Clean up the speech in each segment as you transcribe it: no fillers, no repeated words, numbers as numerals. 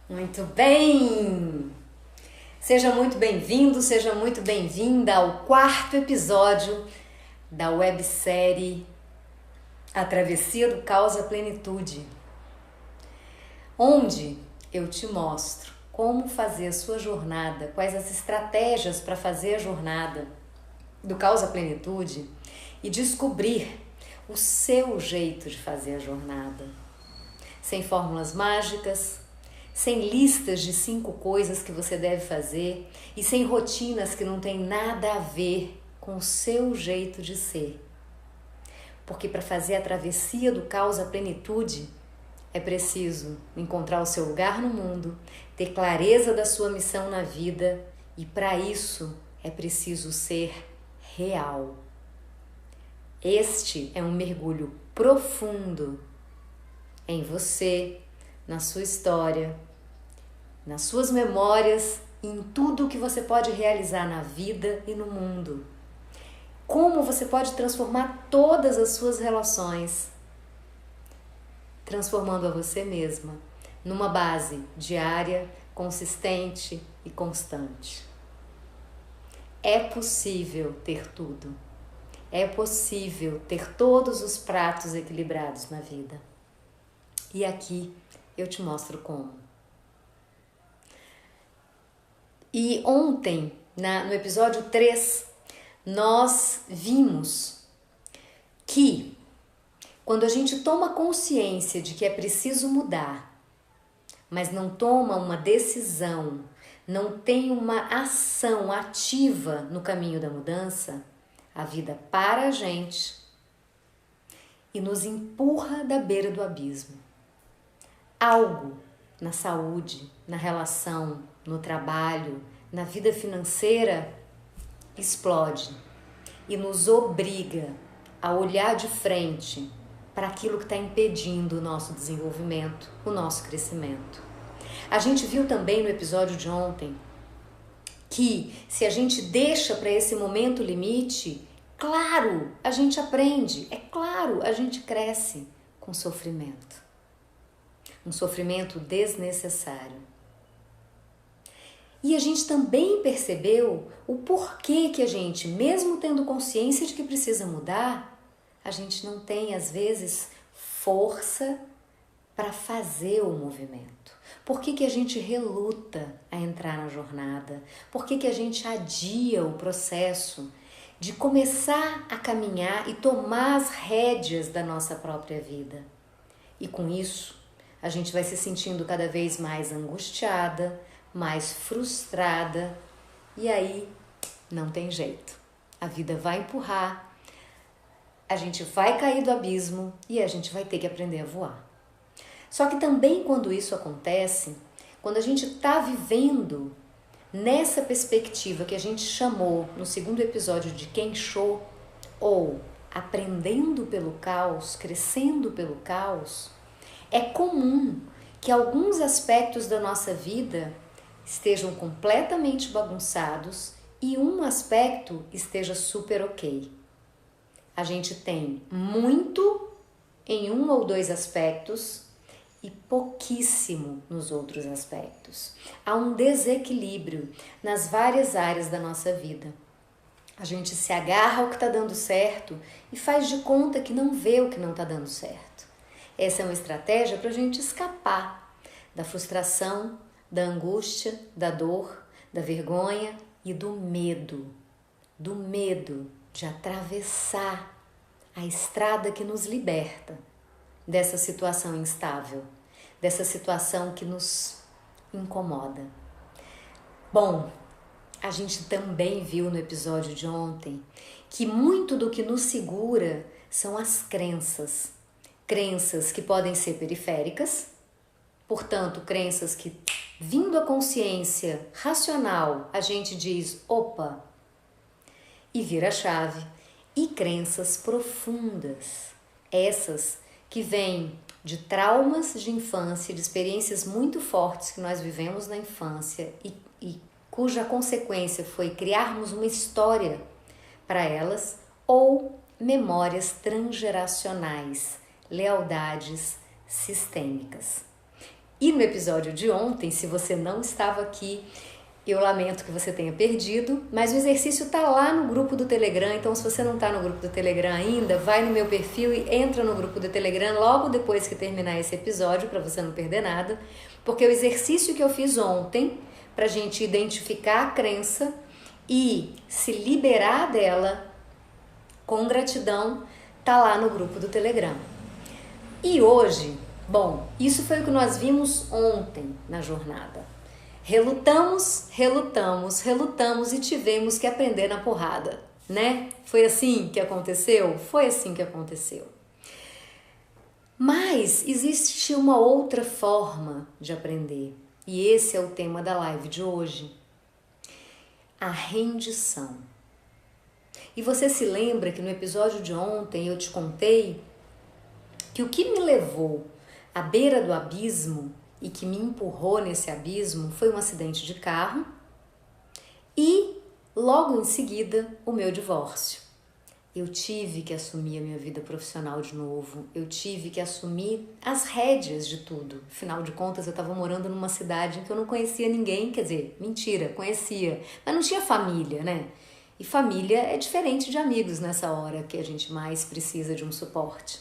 Muito bem! Seja muito bem-vindo, seja muito bem-vinda ao quarto episódio da websérie A Travessia do Caos à Plenitude, onde eu te mostro como fazer a sua jornada, quais as estratégias para fazer a jornada do caos à plenitude e descobrir o seu jeito de fazer a jornada. Sem fórmulas mágicas, sem listas de 5 coisas que você deve fazer e sem rotinas que não tem nada a ver com o seu jeito de ser. Porque para fazer a travessia do caos à plenitude, é preciso encontrar o seu lugar no mundo, ter clareza da sua missão na vida e para isso é preciso ser real. Este é um mergulho profundo em você, na sua história, nas suas memórias e em tudo que você pode realizar na vida e no mundo. Como você pode transformar todas as suas relações, transformando a você mesma numa base diária, consistente e constante. É possível ter tudo. É possível ter todos os pratos equilibrados na vida. E aqui eu te mostro como. E ontem, no episódio 3, nós vimos que quando a gente toma consciência de que é preciso mudar, mas não toma uma decisão, não tem uma ação ativa no caminho da mudança, a vida para a gente e nos empurra da beira do abismo. Algo na saúde, na relação, no trabalho, na vida financeira explode e nos obriga a olhar de frente para aquilo que está impedindo o nosso desenvolvimento, o nosso crescimento. A gente viu também no episódio de ontem que se a gente deixa para esse momento limite, claro, a gente aprende, é claro, a gente cresce com sofrimento. Um sofrimento desnecessário. E a gente também percebeu o porquê que a gente, mesmo tendo consciência de que precisa mudar, a gente não tem, às vezes, força para fazer o movimento. Por que a gente reluta a entrar na jornada? Por que a gente adia o processo de começar a caminhar e tomar as rédeas da nossa própria vida? E com isso, a gente vai se sentindo cada vez mais angustiada, mais frustrada e aí não tem jeito. A vida vai empurrar, a gente vai cair do abismo e a gente vai ter que aprender a voar. Só que também quando isso acontece, quando a gente está vivendo nessa perspectiva que a gente chamou no segundo episódio de Kensho, ou aprendendo pelo caos, crescendo pelo caos, é comum que alguns aspectos da nossa vida estejam completamente bagunçados e um aspecto esteja super ok. A gente tem muito em um ou 2 aspectos e pouquíssimo nos outros aspectos. Há um desequilíbrio nas várias áreas da nossa vida. A gente se agarra ao que está dando certo e faz de conta que não vê o que não está dando certo. Essa é uma estratégia para a gente escapar da frustração, da angústia, da dor, da vergonha e do medo. Do medo de atravessar a estrada que nos liberta dessa situação instável, dessa situação que nos incomoda. Bom, a gente também viu no episódio de ontem que muito do que nos segura são as crenças. Crenças que podem ser periféricas, portanto, crenças que, vindo à consciência racional, a gente diz, opa, e vira a chave. E crenças profundas, essas que vêm de traumas de infância, de experiências muito fortes que nós vivemos na infância e cuja consequência foi criarmos uma história para elas, ou memórias transgeracionais, lealdades sistêmicas. E no episódio de ontem, se você não estava aqui, eu lamento que você tenha perdido, mas o exercício tá lá no grupo do Telegram, então se você não tá no grupo do Telegram ainda, vai no meu perfil e entra no grupo do Telegram logo depois que terminar esse episódio, para você não perder nada, porque o exercício que eu fiz ontem, pra gente identificar a crença e se liberar dela com gratidão, tá lá no grupo do Telegram. E hoje, bom, isso foi o que nós vimos ontem na jornada. Relutamos, relutamos, relutamos e tivemos que aprender na porrada, né? Foi assim que aconteceu? Foi assim que aconteceu. Mas existe uma outra forma de aprender, e esse é o tema da live de hoje: a rendição. E você se lembra que no episódio de ontem eu te contei que o que me levou à beira do abismo e que me empurrou nesse abismo foi um acidente de carro e, logo em seguida, o meu divórcio. Eu tive que assumir a minha vida profissional de novo, eu tive que assumir as rédeas de tudo. Afinal de contas, eu estava morando numa cidade em que eu não conhecia ninguém, quer dizer, mentira, conhecia, mas não tinha família, né? E família é diferente de amigos nessa hora que a gente mais precisa de um suporte.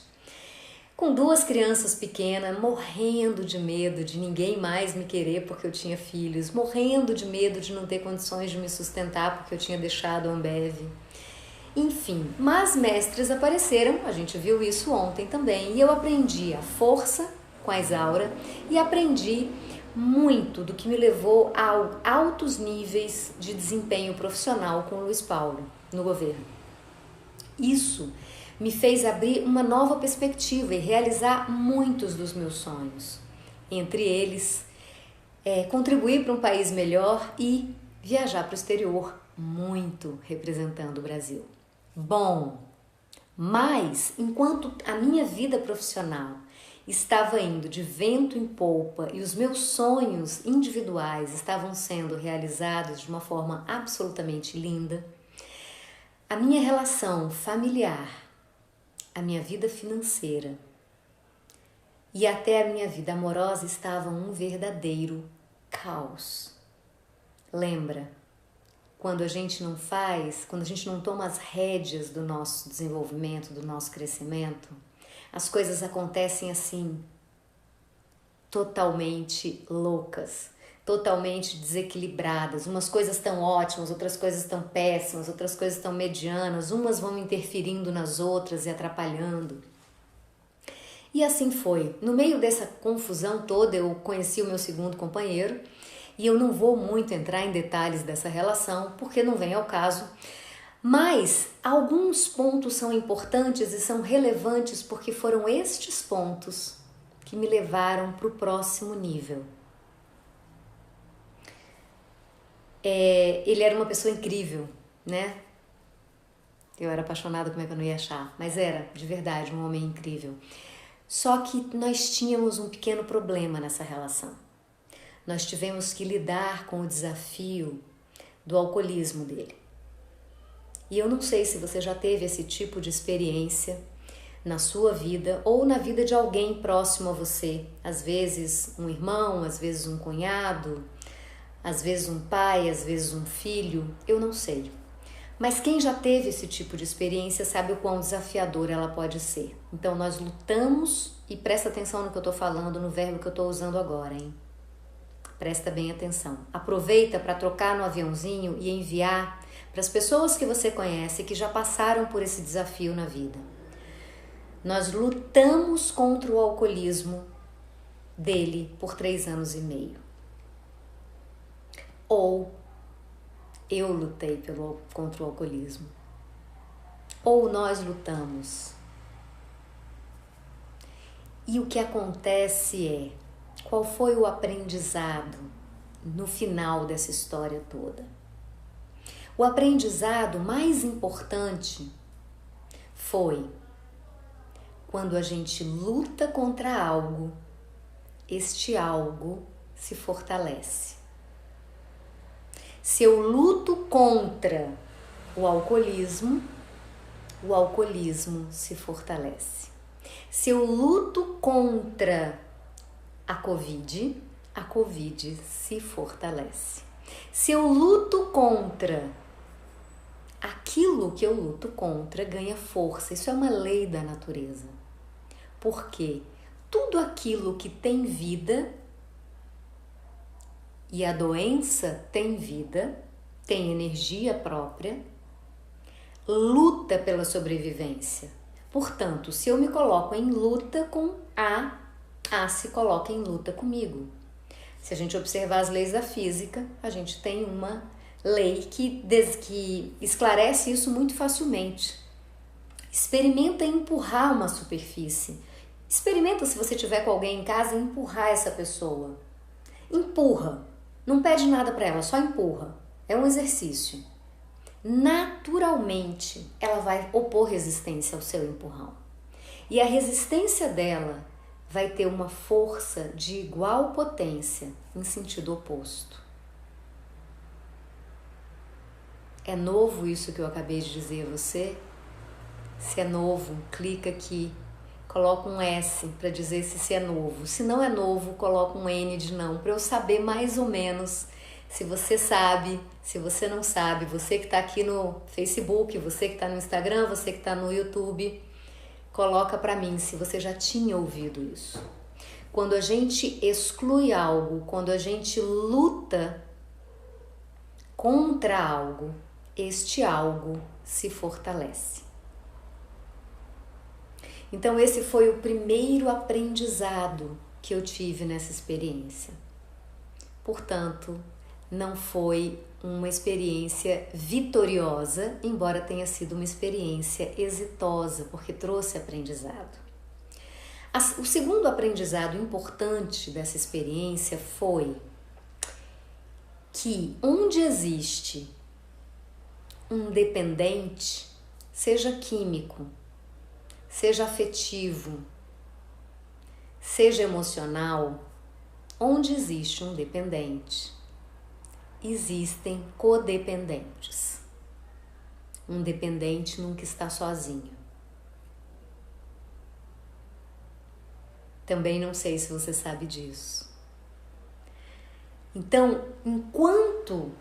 Com 2 crianças pequenas, morrendo de medo de ninguém mais me querer porque eu tinha filhos, morrendo de medo de não ter condições de me sustentar porque eu tinha deixado a Ambev. Enfim, mas mestres apareceram, a gente viu isso ontem também, e eu aprendi a força com a Isaura e aprendi muito do que me levou a altos níveis de desempenho profissional com o Luiz Paulo no governo. Isso me fez abrir uma nova perspectiva e realizar muitos dos meus sonhos. Entre eles, contribuir para um país melhor e viajar para o exterior, muito representando o Brasil. Bom, mas enquanto a minha vida profissional estava indo de vento em polpa e os meus sonhos individuais estavam sendo realizados de uma forma absolutamente linda, a minha relação familiar, a minha vida financeira e até a minha vida amorosa estavam um verdadeiro caos. Lembra? Quando a gente não faz, quando a gente não toma as rédeas do nosso desenvolvimento, do nosso crescimento, as coisas acontecem assim, totalmente loucas, totalmente desequilibradas. Umas coisas estão ótimas, outras coisas estão péssimas, outras coisas estão medianas, umas vão interferindo nas outras e atrapalhando. E assim foi. No meio dessa confusão toda, eu conheci o meu segundo companheiro, e eu não vou muito entrar em detalhes dessa relação, porque não vem ao caso, mas alguns pontos são importantes e são relevantes porque foram estes pontos que me levaram para o próximo nível. Ele era uma pessoa incrível, né? Eu era apaixonada, como é que eu não ia achar? Mas era, de verdade, um homem incrível. Só que nós tínhamos um pequeno problema nessa relação. Nós tivemos que lidar com o desafio do alcoolismo dele. E eu não sei se você já teve esse tipo de experiência na sua vida ou na vida de alguém próximo a você. Às vezes um irmão, às vezes um cunhado, às vezes um pai, às vezes um filho, eu não sei. Mas quem já teve esse tipo de experiência sabe o quão desafiador ela pode ser. Então nós lutamos, e presta atenção no que eu estou falando, no verbo que eu estou usando agora, hein? Presta bem atenção. Aproveita para trocar no aviãozinho e enviar para as pessoas que você conhece que já passaram por esse desafio na vida. Nós lutamos contra o alcoolismo dele por 3 anos e meio. Ou eu lutei contra o alcoolismo. Ou nós lutamos. E o que acontece é, qual foi o aprendizado no final dessa história toda? O aprendizado mais importante foi quando a gente luta contra algo, este algo se fortalece. Se eu luto contra o alcoolismo se fortalece. Se eu luto contra a Covid se fortalece. Se eu luto contra, aquilo que eu luto contra ganha força. Isso é uma lei da natureza. Porque tudo aquilo que tem vida, e a doença tem vida, tem energia própria, luta pela sobrevivência. Portanto, se eu me coloco em luta com A se coloca em luta comigo. Se a gente observar as leis da física, a gente tem uma lei que esclarece isso muito facilmente. Experimenta empurrar uma superfície. Experimenta, se você tiver com alguém em casa, empurrar essa pessoa. Empurra. Não pede nada para ela, só empurra. É um exercício. Naturalmente, ela vai opor resistência ao seu empurrão. E a resistência dela vai ter uma força de igual potência em sentido oposto. É novo isso que eu acabei de dizer a você? Se é novo, clica aqui, coloca um S para dizer se é novo. Se não é novo, coloca um N de não, para eu saber mais ou menos se você sabe, se você não sabe. Você que está aqui no Facebook, você que está no Instagram, você que está no YouTube, coloca para mim se você já tinha ouvido isso. Quando a gente exclui algo, quando a gente luta contra algo, este algo se fortalece. Então esse foi o primeiro aprendizado que eu tive nessa experiência. Portanto, não foi uma experiência vitoriosa, embora tenha sido uma experiência exitosa, porque trouxe aprendizado. O segundo aprendizado importante dessa experiência foi que onde existe um dependente, seja químico, seja afetivo, seja emocional, onde existe um dependente, existem codependentes. Um dependente nunca está sozinho. Também não sei se você sabe disso. Então, enquanto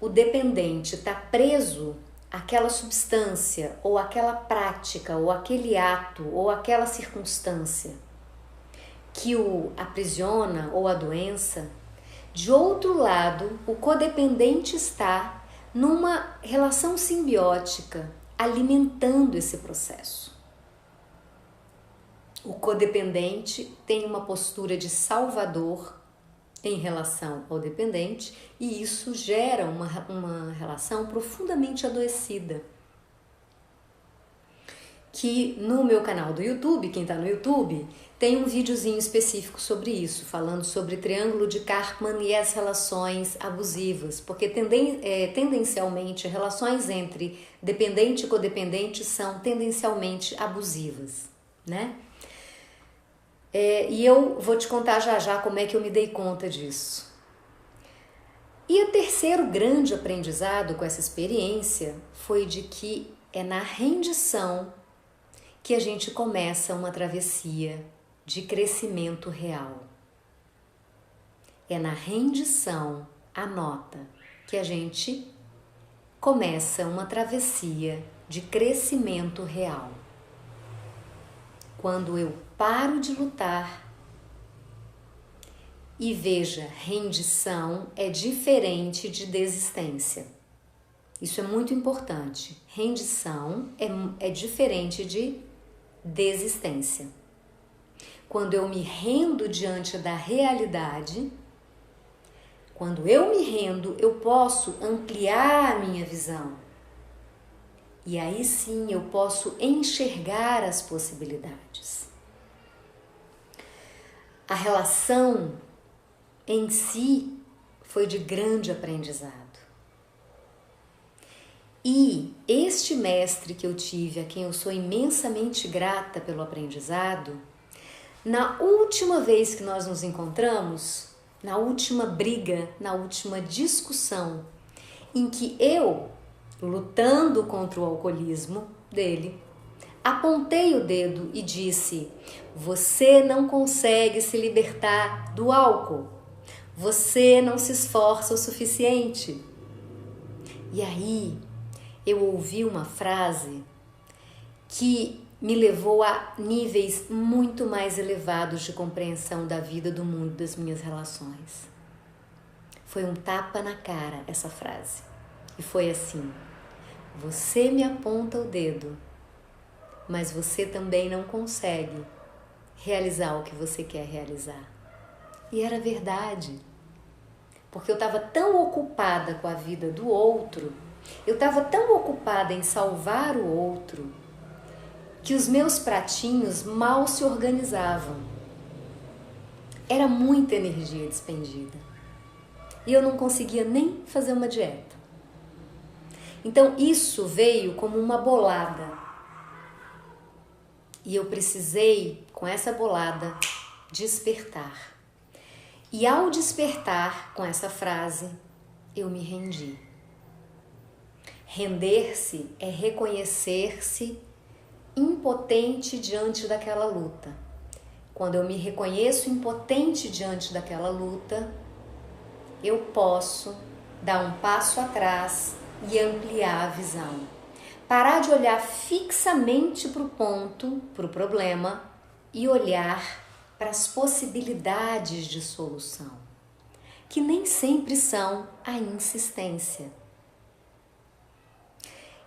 o dependente está preso àquela substância, ou àquela prática, ou aquele ato, ou aquela circunstância que o aprisiona, ou a doença, de outro lado, o codependente está numa relação simbiótica, alimentando esse processo. O codependente tem uma postura de salvador em relação ao dependente e isso gera uma relação profundamente adoecida. Que no meu canal do YouTube, quem está no YouTube, tem um videozinho específico sobre isso, falando sobre triângulo de Karpman e as relações abusivas, porque tendencialmente relações entre dependente e codependente são tendencialmente abusivas, né? E eu vou te contar já como é que eu me dei conta disso. E o terceiro grande aprendizado com essa experiência foi de que é na rendição que a gente começa uma travessia de crescimento real. É na rendição, anota, que a gente começa uma travessia de crescimento real. Quando eu paro de lutar e veja, rendição é diferente de desistência. Isso é muito importante. Rendição é diferente de desistência. Quando eu me rendo diante da realidade, quando eu me rendo, eu posso ampliar a minha visão. E aí sim eu posso enxergar as possibilidades. A relação em si foi de grande aprendizado. E este mestre que eu tive, a quem eu sou imensamente grata pelo aprendizado, na última vez que nós nos encontramos, na última briga, na última discussão, em que eu, lutando contra o alcoolismo dele, apontei o dedo e disse: você não consegue se libertar do álcool. Você não se esforça o suficiente. E aí eu ouvi uma frase que me levou a níveis muito mais elevados de compreensão da vida, do mundo, das minhas relações. Foi um tapa na cara essa frase. E foi assim: você me aponta o dedo, mas você também não consegue realizar o que você quer realizar. E era verdade. Porque eu estava tão ocupada com a vida do outro, eu estava tão ocupada em salvar o outro, que os meus pratinhos mal se organizavam. Era muita energia despendida. E eu não conseguia nem fazer uma dieta. Então isso veio como uma bolada. E eu precisei, com essa bolada, despertar. E ao despertar com essa frase, eu me rendi. Render-se é reconhecer-se impotente diante daquela luta. Quando eu me reconheço impotente diante daquela luta, eu posso dar um passo atrás e ampliar a visão. Parar de olhar fixamente para o ponto, para o problema, e olhar para as possibilidades de solução, que nem sempre são a insistência.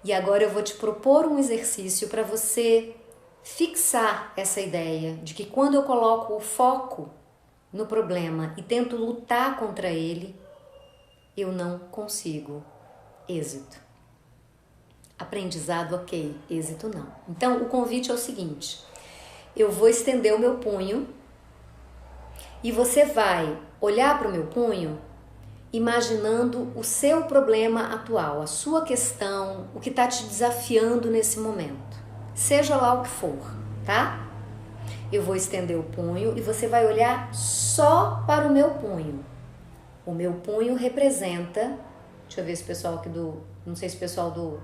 E agora eu vou te propor um exercício para você fixar essa ideia de que quando eu coloco o foco no problema e tento lutar contra ele, eu não consigo êxito. Aprendizado, ok, êxito não. Então o convite é o seguinte: eu vou estender o meu punho e você vai olhar para o meu punho imaginando o seu problema atual, a sua questão, o que está te desafiando nesse momento. Seja lá o que for, tá? Eu vou estender o punho e você vai olhar só para o meu punho. O meu punho representa... Deixa eu ver se o pessoal aqui do... Não sei se o pessoal do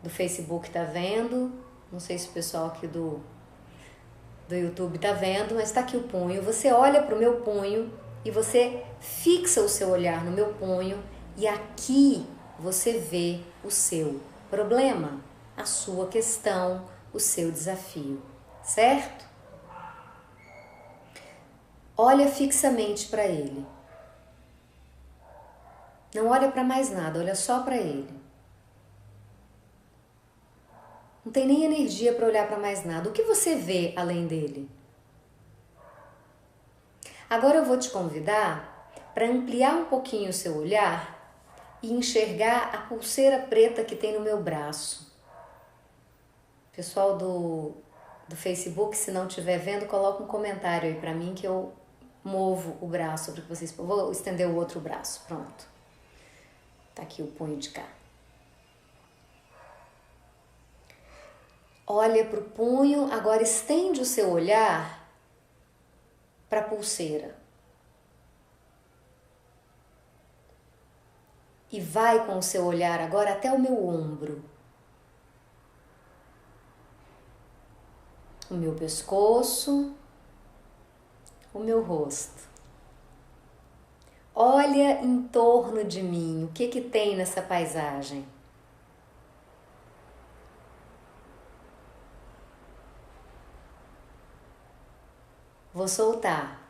Facebook tá vendo. Não sei se o pessoal aqui do YouTube tá vendo, mas tá aqui o punho. Você olha para o meu punho e você fixa o seu olhar no meu punho e aqui você vê o seu problema, a sua questão, o seu desafio, certo? Olha fixamente para ele. Não olha para mais nada, olha só para ele. Não tem nem energia para olhar para mais nada. O que você vê além dele? Agora eu vou te convidar para ampliar um pouquinho o seu olhar e enxergar a pulseira preta que tem no meu braço. Pessoal do Facebook, se não estiver vendo, coloca um comentário aí para mim que eu movo o braço para que vocês... Vou estender o outro braço, pronto. Tá aqui o punho de cá. Olha para o punho, agora estende o seu olhar para a pulseira. E vai com o seu olhar agora até o meu ombro. O meu pescoço, o meu rosto. Olha em torno de mim, o que que tem nessa paisagem? Vou soltar.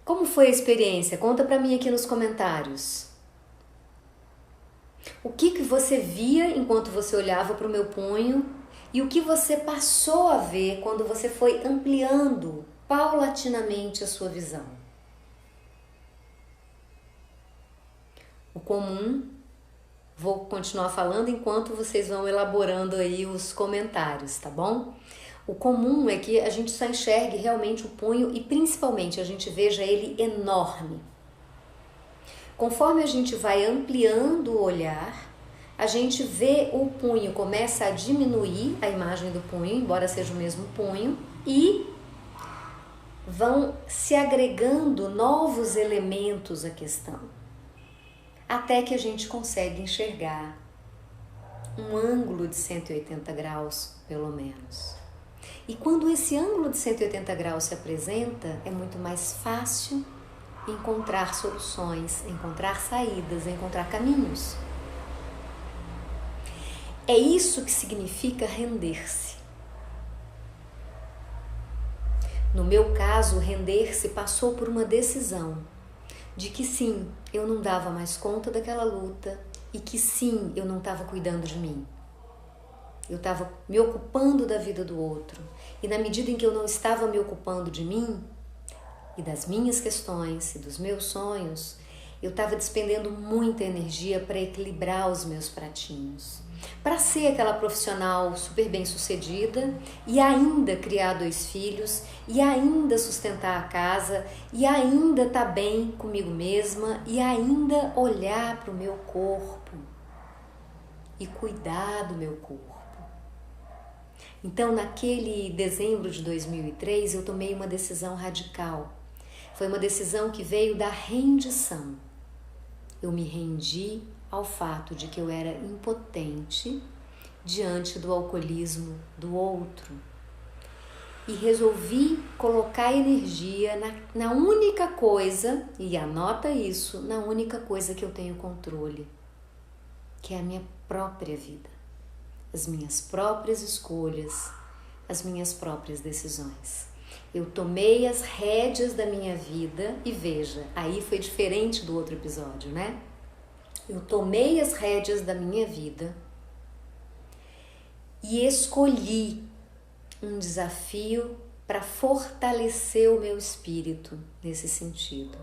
Como foi a experiência? Conta pra mim aqui nos comentários. O que que você via enquanto você olhava para o meu punho e o que você passou a ver quando você foi ampliando paulatinamente a sua visão? O comum, vou continuar falando enquanto vocês vão elaborando aí os comentários, tá bom? O comum é que a gente só enxergue realmente o punho e principalmente a gente veja ele enorme. Conforme a gente vai ampliando o olhar, a gente vê o punho, começa a diminuir a imagem do punho, embora seja o mesmo punho, e vão se agregando novos elementos à questão, até que a gente consegue enxergar um ângulo de 180 graus, pelo menos. E quando esse ângulo de 180 graus se apresenta, é muito mais fácil encontrar soluções, encontrar saídas, encontrar caminhos. É isso que significa render-se. No meu caso, render-se passou por uma decisão de que sim, eu não dava mais conta daquela luta e que sim, eu não estava cuidando de mim. Eu estava me ocupando da vida do outro. E na medida em que eu não estava me ocupando de mim e das minhas questões e dos meus sonhos, eu estava despendendo muita energia para equilibrar os meus pratinhos. Para ser aquela profissional super bem-sucedida e ainda criar 2 filhos e ainda sustentar a casa e ainda estar bem comigo mesma e ainda olhar para o meu corpo e cuidar do meu corpo. Então, naquele dezembro de 2003, eu tomei uma decisão radical. Foi uma decisão que veio da rendição. Eu me rendi ao fato de que eu era impotente diante do alcoolismo do outro. E resolvi colocar energia na única coisa, e anota isso, na única coisa que eu tenho controle, que é a minha própria vida. As minhas próprias escolhas, as minhas próprias decisões. Eu tomei as rédeas da minha vida e veja, aí foi diferente do outro episódio, né? Eu tomei as rédeas da minha vida e escolhi um desafio para fortalecer o meu espírito nesse sentido.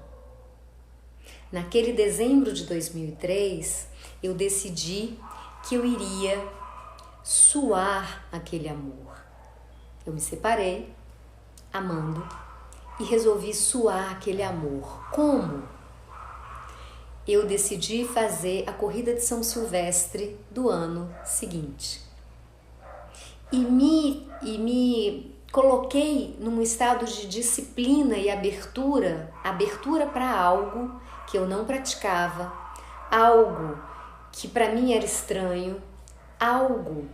Naquele dezembro de 2003, eu decidi que eu iria suar aquele amor. Eu me separei, amando, e resolvi suar aquele amor. Como? Eu decidi fazer a corrida de São Silvestre do ano seguinte. E me coloquei num estado de disciplina e abertura para algo que eu não praticava, algo que para mim era estranho, algo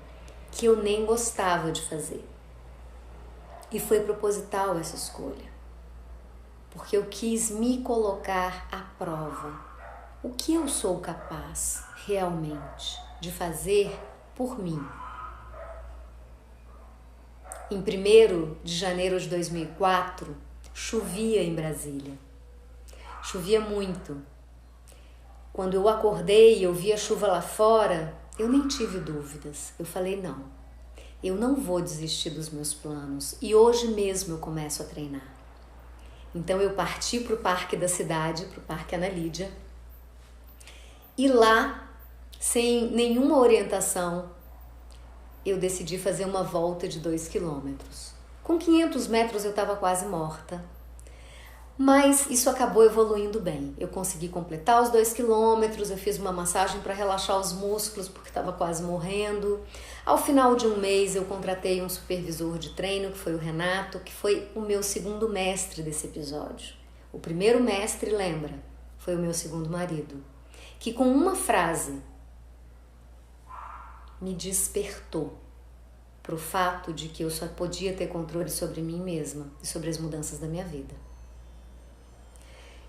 que eu nem gostava de fazer. E foi proposital essa escolha, porque eu quis me colocar à prova. O que eu sou capaz realmente de fazer por mim? Em 1º de janeiro de 2004, chovia em Brasília. Chovia muito. Quando eu acordei e eu vi a chuva lá fora, eu nem tive dúvidas. Eu falei, não, eu não vou desistir dos meus planos. E hoje mesmo eu começo a treinar. Então eu parti para o parque da cidade, para o Parque Ana Lídia. E lá, sem nenhuma orientação, eu decidi fazer uma volta de 2 quilômetros. Com 500 metros eu estava quase morta. Mas isso acabou evoluindo bem. Eu consegui completar os 2 quilômetros, eu fiz uma massagem para relaxar os músculos porque estava quase morrendo. Ao final de um mês eu contratei um supervisor de treino, que foi o Renato, que foi o meu segundo mestre desse episódio. O primeiro mestre, lembra, foi o meu segundo marido, que com uma frase me despertou para o fato de que eu só podia ter controle sobre mim mesma e sobre as mudanças da minha vida.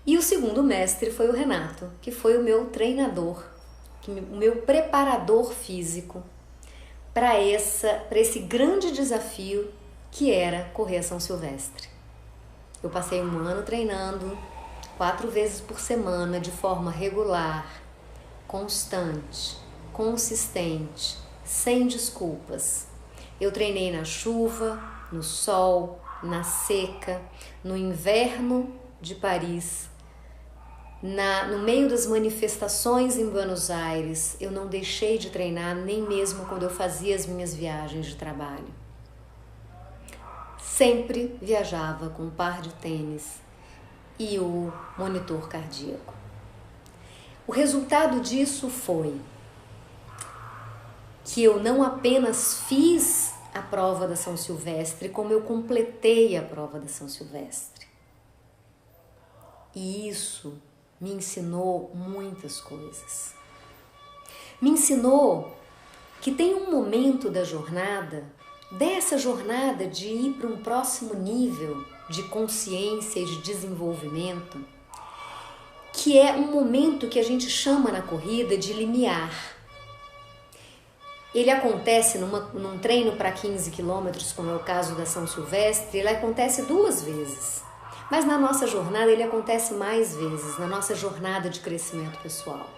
E o segundo mestre foi o Renato, que foi o meu treinador, o meu preparador físico para esse grande desafio que era correr a São Silvestre. Eu passei um ano treinando 4 vezes por semana, de forma regular, constante, consistente, sem desculpas. Eu treinei na chuva, no sol, na seca, no inverno de Paris, no meio das manifestações em Buenos Aires. Eu não deixei de treinar, nem mesmo quando eu fazia as minhas viagens de trabalho. Sempre viajava com um par de tênis e o monitor cardíaco. O resultado disso foi que eu não apenas fiz a prova da São Silvestre, como eu completei a prova da São Silvestre. E isso me ensinou muitas coisas. Me ensinou que tem um momento da jornada, dessa jornada de ir para um próximo nível de consciência e de desenvolvimento, que é um momento que a gente chama na corrida de limiar. Ele acontece num treino para 15 quilômetros, como é o caso da São Silvestre, ele acontece 2 vezes. Mas na nossa jornada ele acontece mais vezes, na nossa jornada de crescimento pessoal.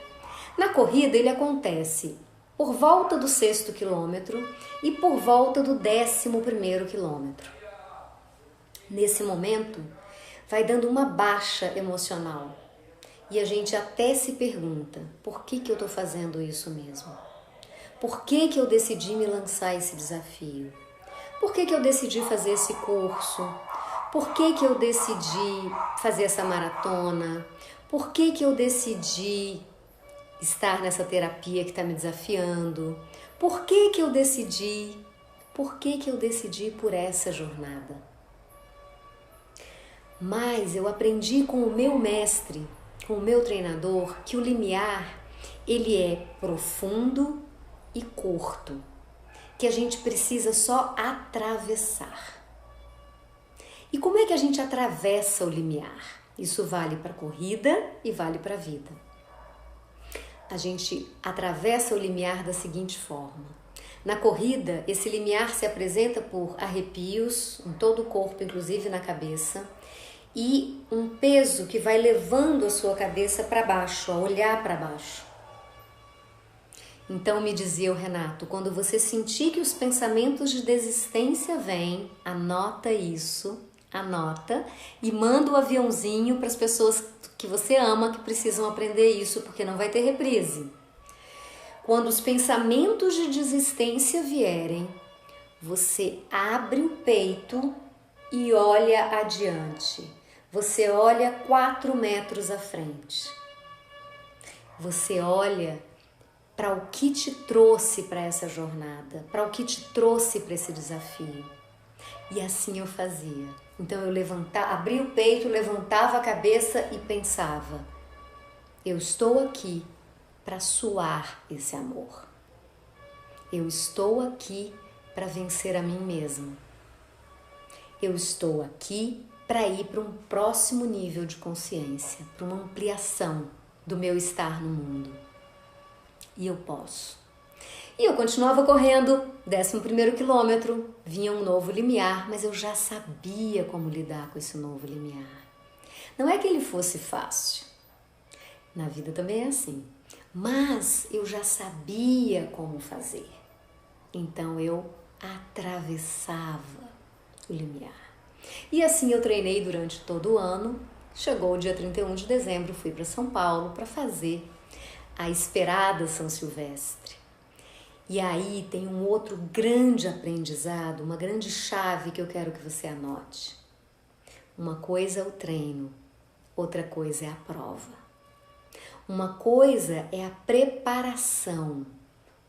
Na corrida ele acontece por volta do 6º quilômetro e por volta do 11º quilômetro. Nesse momento, vai dando uma baixa emocional e a gente até se pergunta, por que eu estou fazendo isso mesmo? Por que eu decidi me lançar esse desafio? Por que eu decidi fazer esse curso? Por que eu decidi fazer essa maratona? Por que eu decidi estar nessa terapia que está me desafiando? Por que eu decidi? Por que eu decidi por essa jornada? Mas eu aprendi com o meu mestre, com o meu treinador, que o limiar, ele é profundo e curto, que a gente precisa só atravessar. E como é que a gente atravessa o limiar? Isso vale para a corrida e vale para a vida. A gente atravessa o limiar da seguinte forma. Na corrida, esse limiar se apresenta por arrepios em todo o corpo, inclusive na cabeça, e um peso que vai levando a sua cabeça para baixo, a olhar para baixo. Então me dizia o Renato, quando você sentir que os pensamentos de desistência vêm, anota isso, anota e manda o aviãozinho para as pessoas que você ama que precisam aprender isso, porque não vai ter reprise. Quando os pensamentos de desistência vierem, você abre o peito e olha adiante. Você olha 4 metros à frente. Você olha para o que te trouxe para essa jornada, para o que te trouxe para esse desafio. E assim eu fazia. Então eu abria o peito, levantava a cabeça e pensava, eu estou aqui para suar esse amor. Eu estou aqui para vencer a mim mesma. Eu estou aqui para ir para um próximo nível de consciência, para uma ampliação do meu estar no mundo. E eu posso. E eu continuava correndo, 11º quilômetro, vinha um novo limiar, mas eu já sabia como lidar com esse novo limiar. Não é que ele fosse fácil, na vida também é assim, mas eu já sabia como fazer. Então eu atravessava o limiar. E assim eu treinei durante todo o ano. Chegou o dia 31 de dezembro, fui para São Paulo para fazer a esperada São Silvestre. E aí tem um outro grande aprendizado, uma grande chave que eu quero que você anote. Uma coisa é o treino, outra coisa é a prova. Uma coisa é a preparação,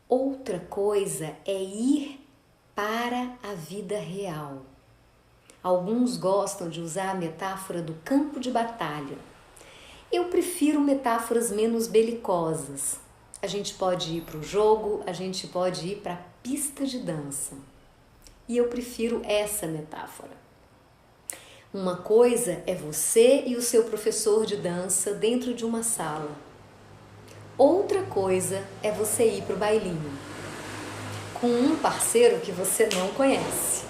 outra coisa é ir para a vida real. Alguns gostam de usar a metáfora do campo de batalha. Eu prefiro metáforas menos belicosas. A gente pode ir para o jogo, a gente pode ir para a pista de dança. E eu prefiro essa metáfora. Uma coisa é você e o seu professor de dança dentro de uma sala. Outra coisa é você ir para o bailinho com um parceiro que você não conhece.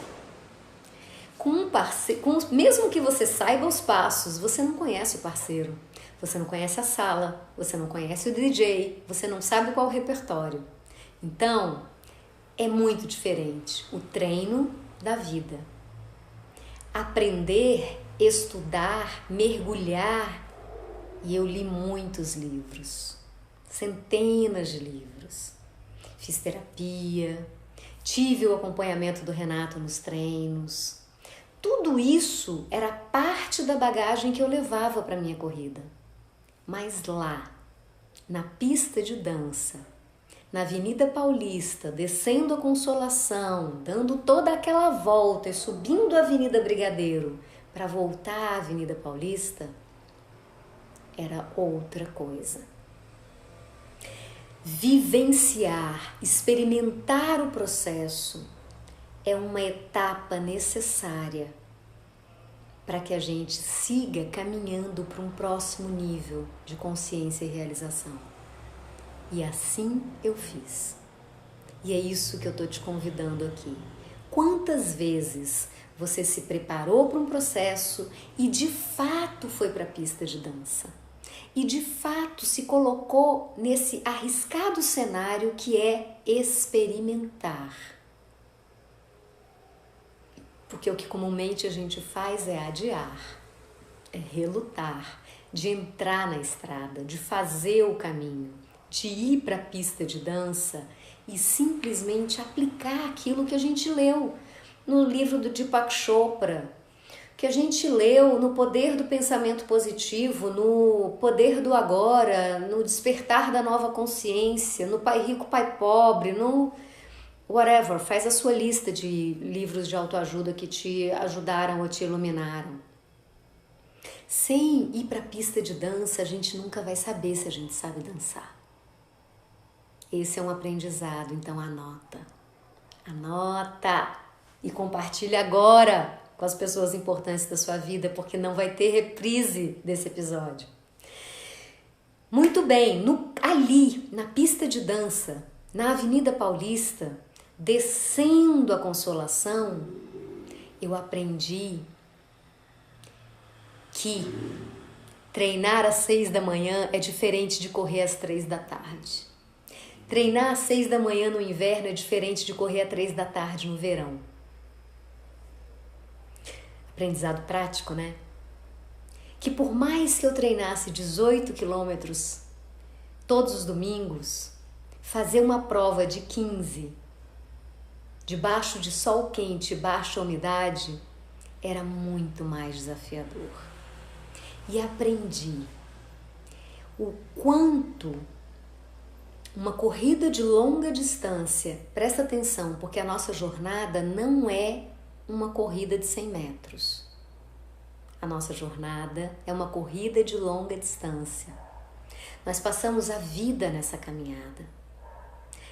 Mesmo que você saiba os passos, você não conhece o parceiro. Você não conhece a sala, você não conhece o DJ, você não sabe qual é o repertório. Então, é muito diferente o treino da vida. Aprender, estudar, mergulhar. E eu li muitos livros, centenas de livros. Fiz terapia, tive o acompanhamento do Renato nos treinos. Tudo isso era parte da bagagem que eu levava para a minha corrida. Mas lá, na pista de dança, na Avenida Paulista, descendo a Consolação, dando toda aquela volta e subindo a Avenida Brigadeiro para voltar à Avenida Paulista, era outra coisa. vivenciar, experimentar o processo é uma etapa necessária para que a gente siga caminhando para um próximo nível de consciência e realização. E assim eu fiz. E é isso que eu estou te convidando aqui. Quantas vezes você se preparou para um processo e de fato foi para a pista de dança? E de fato se colocou nesse arriscado cenário que é experimentar. Porque o que comumente a gente faz é adiar, é relutar, de entrar na estrada, de fazer o caminho, de ir para a pista de dança e simplesmente aplicar aquilo que a gente leu no livro do Deepak Chopra, que a gente leu no Poder do Pensamento Positivo, no Poder do Agora, no Despertar da Nova Consciência, no Pai Rico, Pai Pobre, no whatever. Faz a sua lista de livros de autoajuda que te ajudaram ou te iluminaram. Sem ir para a pista de dança, a gente nunca vai saber se a gente sabe dançar. Esse é um aprendizado, então anota. Anota e compartilha agora com as pessoas importantes da sua vida, porque não vai ter reprise desse episódio. Muito bem, ali na pista de dança, na Avenida Paulista, descendo a Consolação, eu aprendi que treinar às 6 da manhã é diferente de correr às 3 da tarde. Treinar às 6 da manhã no inverno é diferente de correr às 3 da tarde no verão. Aprendizado prático, né? Que por mais que eu treinasse 18 quilômetros todos os domingos, fazer uma prova de 15, debaixo de sol quente, baixa umidade, era muito mais desafiador. E aprendi o quanto uma corrida de longa distância, presta atenção, porque a nossa jornada não é uma corrida de 100 metros. A nossa jornada é uma corrida de longa distância. Nós passamos a vida nessa caminhada.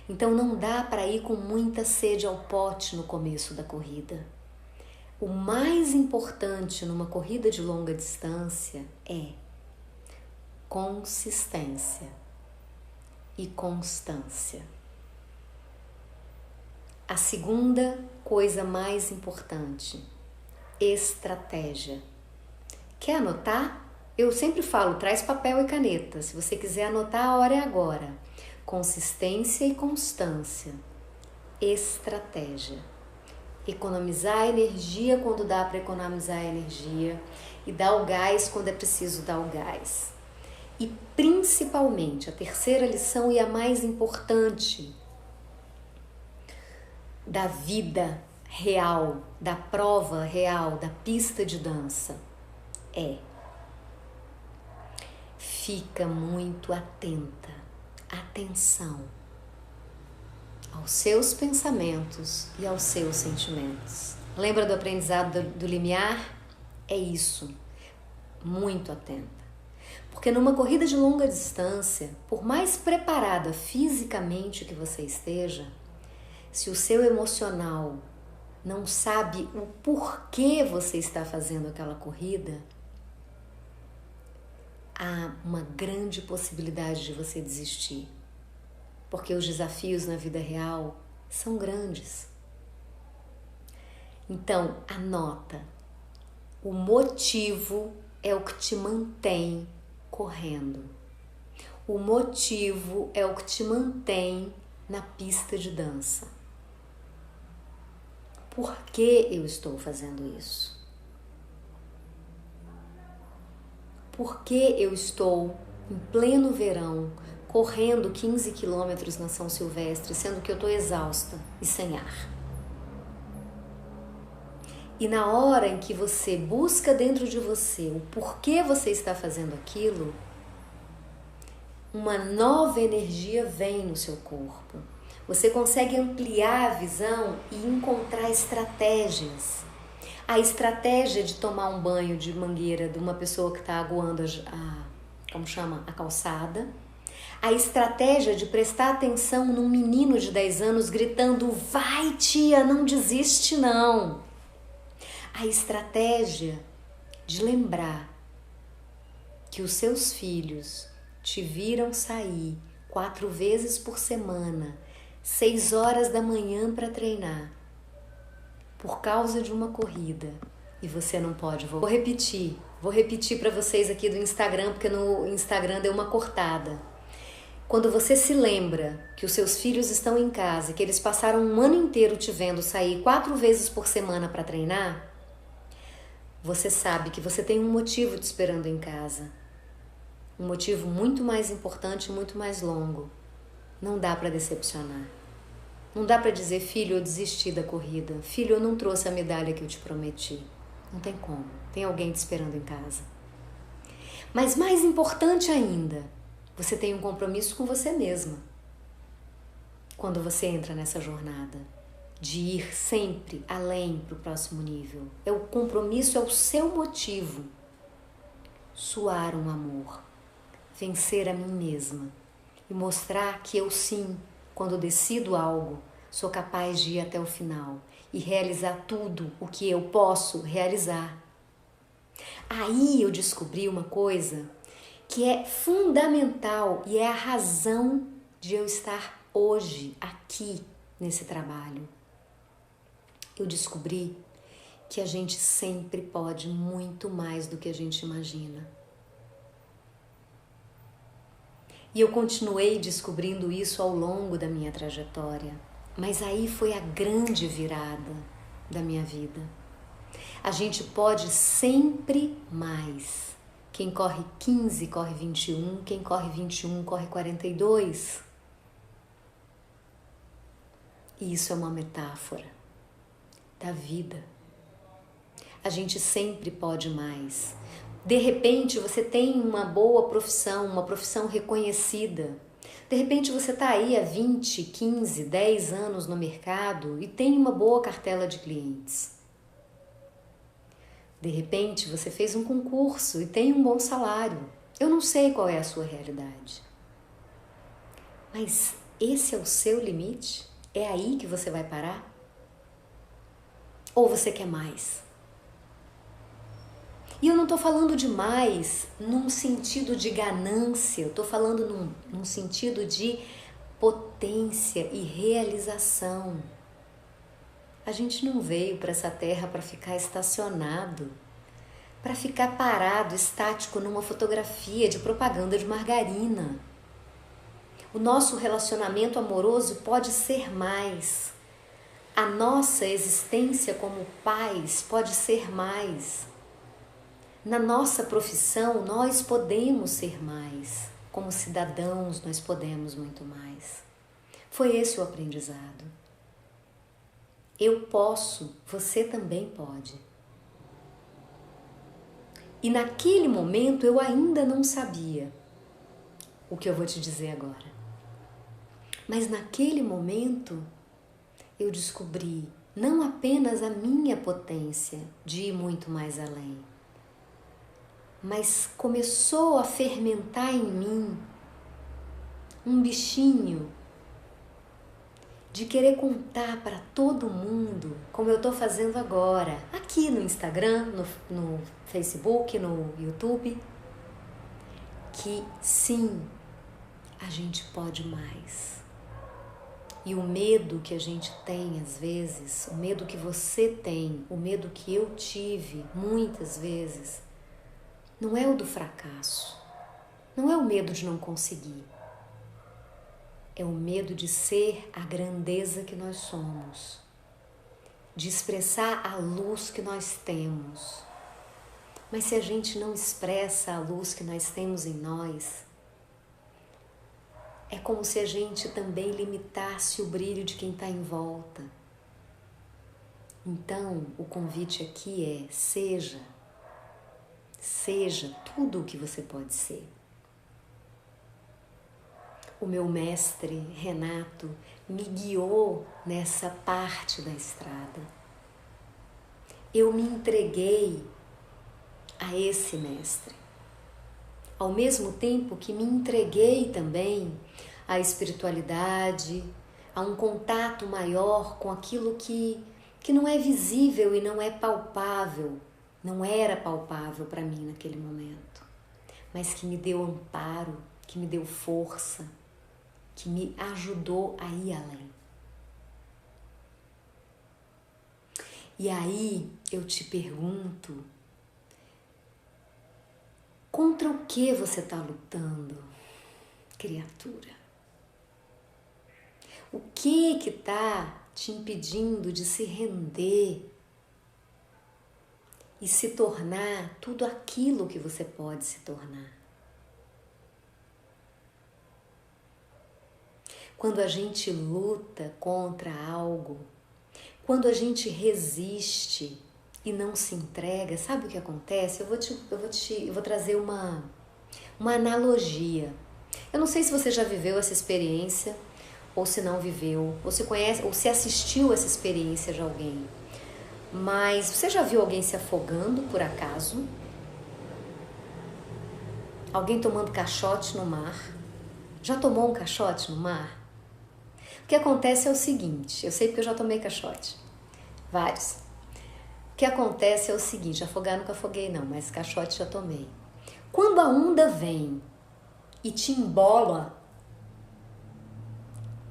Então não dá para ir com muita sede ao pote no começo da corrida. O mais importante numa corrida de longa distância é consistência e constância. A segunda coisa mais importante, estratégia. Quer anotar? Eu sempre falo, traz papel e caneta. Se você quiser anotar, a hora é agora. Consistência e constância. Estratégia. Economizar energia quando dá para economizar energia e dar o gás quando é preciso dar o gás. E principalmente, a terceira lição e a mais importante da vida real, da prova real, da pista de dança é: fica muito atenta, atenção aos seus pensamentos e aos seus sentimentos. Lembra do aprendizado do limiar? É isso, muito atenta. Porque numa corrida de longa distância, por mais preparada fisicamente que você esteja, se o seu emocional não sabe o porquê você está fazendo aquela corrida, há uma grande possibilidade de você desistir. Porque os desafios na vida real são grandes. Então, anota. O motivo é o que te mantém correndo. O motivo é o que te mantém na pista de dança. Por que eu estou fazendo isso? Por que eu estou em pleno verão correndo 15 quilômetros na São Silvestre, sendo que eu estou exausta e sem ar? E na hora em que você busca dentro de você o porquê você está fazendo aquilo, uma nova energia vem no seu corpo. Você consegue ampliar a visão e encontrar estratégias. A estratégia de tomar um banho de mangueira de uma pessoa que está aguando a calçada. A estratégia de prestar atenção num menino de 10 anos gritando: vai, tia, não desiste não. A estratégia de lembrar que os seus filhos te viram sair 4 vezes por semana, 6 horas da manhã para treinar, por causa de uma corrida, e você não pode voltar. Vou repetir para vocês aqui do Instagram, porque no Instagram deu uma cortada. Quando você se lembra que os seus filhos estão em casa, que eles passaram um ano inteiro te vendo sair 4 vezes por semana para treinar, você sabe que você tem um motivo te esperando em casa. Um motivo muito mais importante e muito mais longo. Não dá para decepcionar. Não dá para dizer: filho, eu desisti da corrida. Filho, eu não trouxe a medalha que eu te prometi. Não tem como. Tem alguém te esperando em casa. Mas mais importante ainda, você tem um compromisso com você mesma. Quando você entra nessa jornada de ir sempre além para o próximo nível. O compromisso é o seu motivo. Suar um amor. Vencer a mim mesma. E mostrar que eu sim, quando decido algo, sou capaz de ir até o final e realizar tudo o que eu posso realizar. Aí eu descobri uma coisa que é fundamental e é a razão de eu estar hoje aqui nesse trabalho. Eu descobri que a gente sempre pode muito mais do que a gente imagina. E eu continuei descobrindo isso ao longo da minha trajetória. Mas aí foi a grande virada da minha vida. A gente pode sempre mais. Quem corre 15, corre 21. Quem corre 21, corre 42. E isso é uma metáfora da vida. A gente sempre pode mais. De repente você tem uma boa profissão, uma profissão reconhecida. De repente você está aí há 20, 15, 10 anos no mercado e tem uma boa cartela de clientes. De repente você fez um concurso e tem um bom salário. Eu não sei qual é a sua realidade. Mas esse é o seu limite? É aí que você vai parar? Ou você quer mais? E eu não estou falando de mais num sentido de ganância, eu estou falando num sentido de potência e realização. A gente não veio para essa terra para ficar estacionado, para ficar parado, estático numa fotografia de propaganda de margarina. O nosso relacionamento amoroso pode ser mais. A nossa existência como pais pode ser mais. Na nossa profissão, nós podemos ser mais. Como cidadãos, nós podemos muito mais. Foi esse o aprendizado. Eu posso, você também pode. E naquele momento eu ainda não sabia o que eu vou te dizer agora. Mas naquele momento eu descobri não apenas a minha potência de ir muito mais além, mas começou a fermentar em mim um bichinho de querer contar para todo mundo, como eu estou fazendo agora, aqui no Instagram, no Facebook, no YouTube, que sim, a gente pode mais. E o medo que a gente tem às vezes, o medo que você tem, o medo que eu tive muitas vezes, não é o do fracasso, não é o medo de não conseguir. É o medo de ser a grandeza que nós somos, de expressar a luz que nós temos. Mas se a gente não expressa a luz que nós temos em nós, é como se a gente também limitasse o brilho de quem está em volta. Então, o convite aqui é: seja tudo o que você pode ser. O meu mestre, Renato, me guiou nessa parte da estrada. Eu me entreguei a esse mestre. ao mesmo tempo que me entreguei também à espiritualidade, a um contato maior com aquilo que não é visível e não é palpável, não era palpável para mim naquele momento, mas que me deu amparo, que me deu força, que me ajudou a ir além. E aí eu te pergunto, contra o que você está lutando, criatura? O que está te impedindo de se render e se tornar tudo aquilo que você pode se tornar? Quando a gente luta contra algo, quando a gente resiste e não se entrega, sabe o que acontece? Eu vou trazer uma analogia. Eu não sei se você já viveu essa experiência, ou se não viveu, ou se conhece, ou se assistiu essa experiência de alguém. Mas você já viu alguém se afogando por acaso? Alguém tomando caixote no mar? Já tomou um caixote no mar? O que acontece é o seguinte, eu sei porque eu já tomei caixote, vários. O que acontece é o seguinte, afogar nunca afoguei não, mas caixote já tomei. Quando a onda vem e te embola,